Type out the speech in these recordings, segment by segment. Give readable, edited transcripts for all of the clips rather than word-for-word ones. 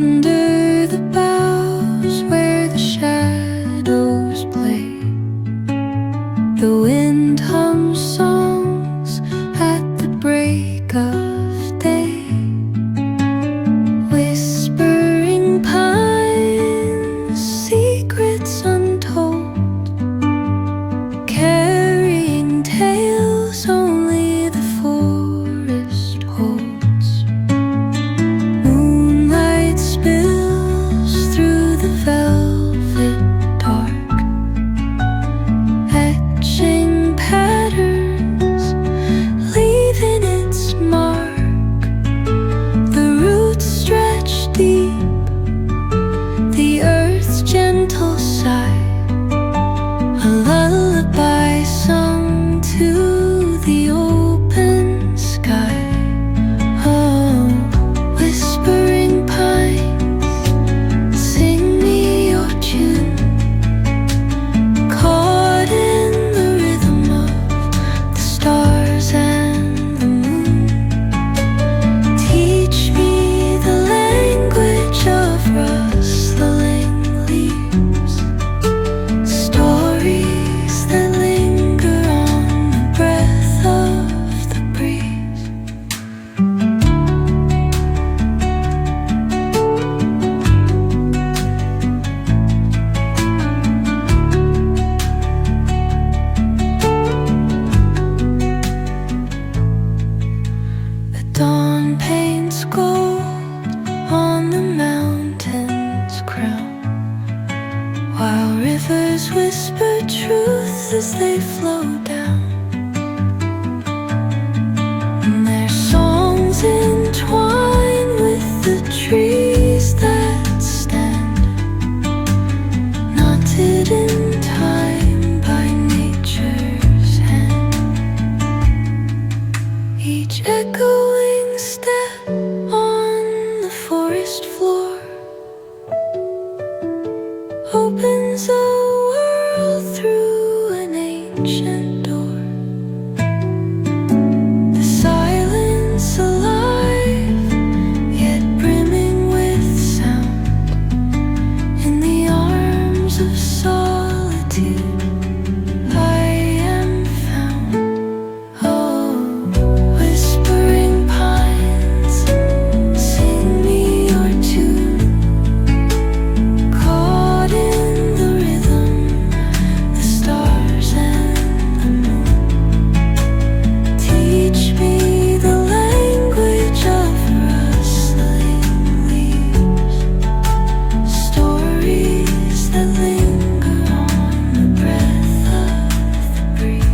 Under the boughs where the shadows play, the wind hums songs at the break of day. Whispering pines, secrets untold, carrying tales only the forest holds. Moonlight spills through the velvet dark, etching patterns, leaving its mark. The roots stretch deep, the earth's gentle sigh, a lullaby sung to the open sky. Oh, whispering pines, sing me your tune, caught in the rhythm of the stars and the moon. Teach me the language of rustling leaves, stories that linger on the breath of the breeze. The dawn paints gold on the mountain's crown, while rivers whisper truth as they flow down. And their songs entwine with the trees that stand, knotted in time by nature's hand. Each echoing step on the forest floor opens a world through an ancient door. The silence alive, yet brimming with sound, in the arms of solitude I am found. Oh, whispering pines, sing me your tune, caught in the rhythm, the stars and the moon. Teach me the language of rustling leaves, stories that linger on the breath of the breeze.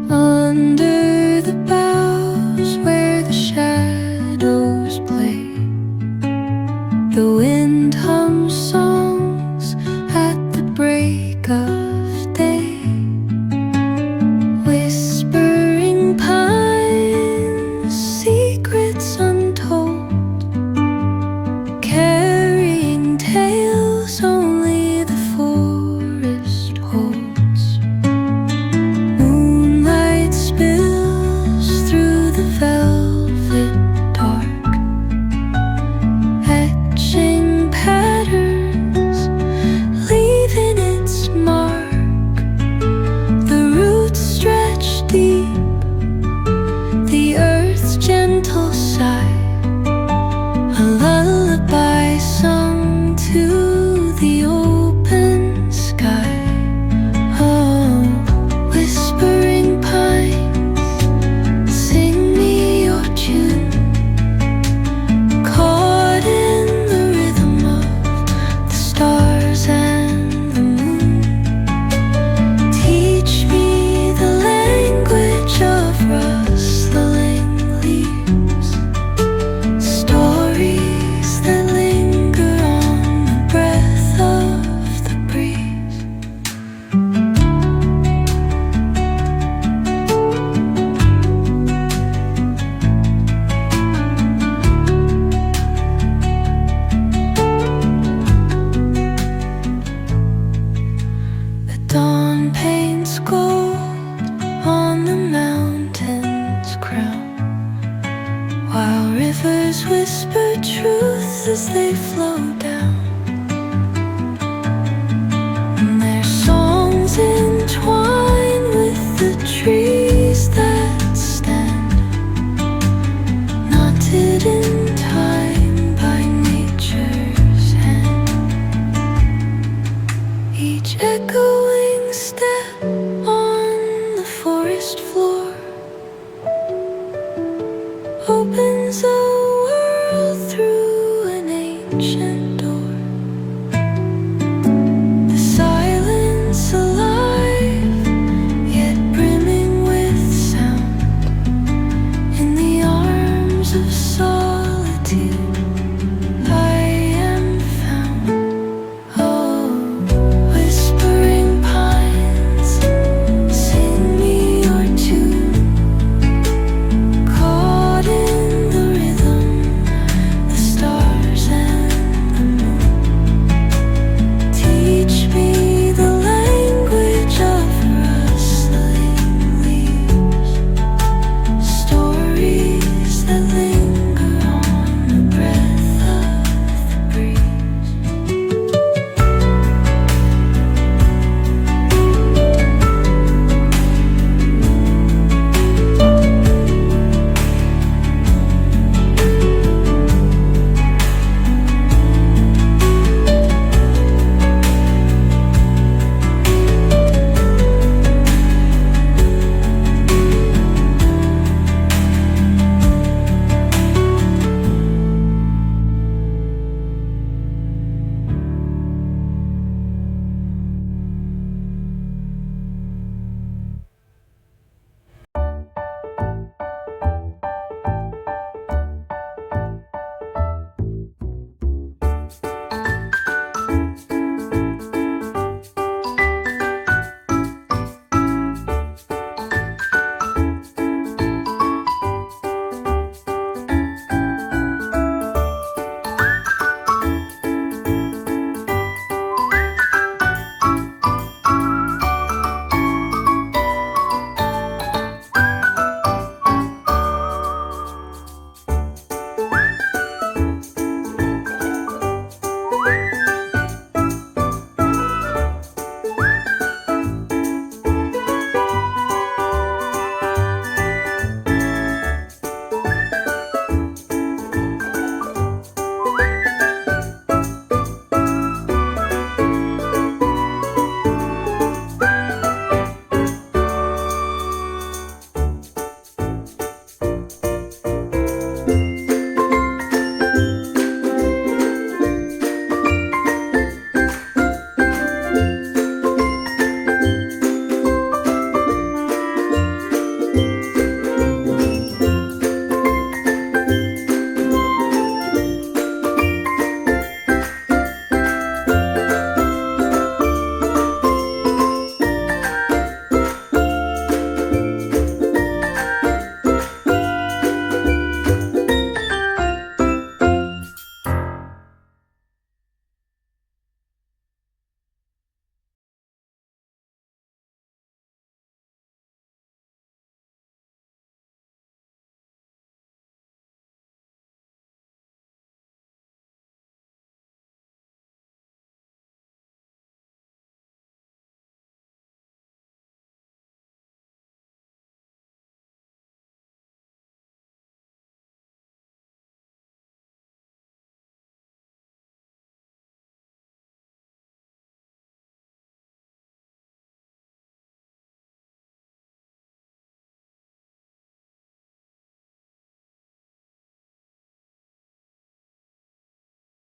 Under the boughs where the shadows play, the wind hums songs at the break of day. Whispering pines, secrets untold, carrying tales only the forest holds. Moonlight spills through the velvet dark, etching patterns, leaving its mark. The roots stretch deep, the earth's gentle sigh, a lullaby sung to the as they flow down. And their songs entwine with the trees that stand, knotted in time by nature's hand. Each echo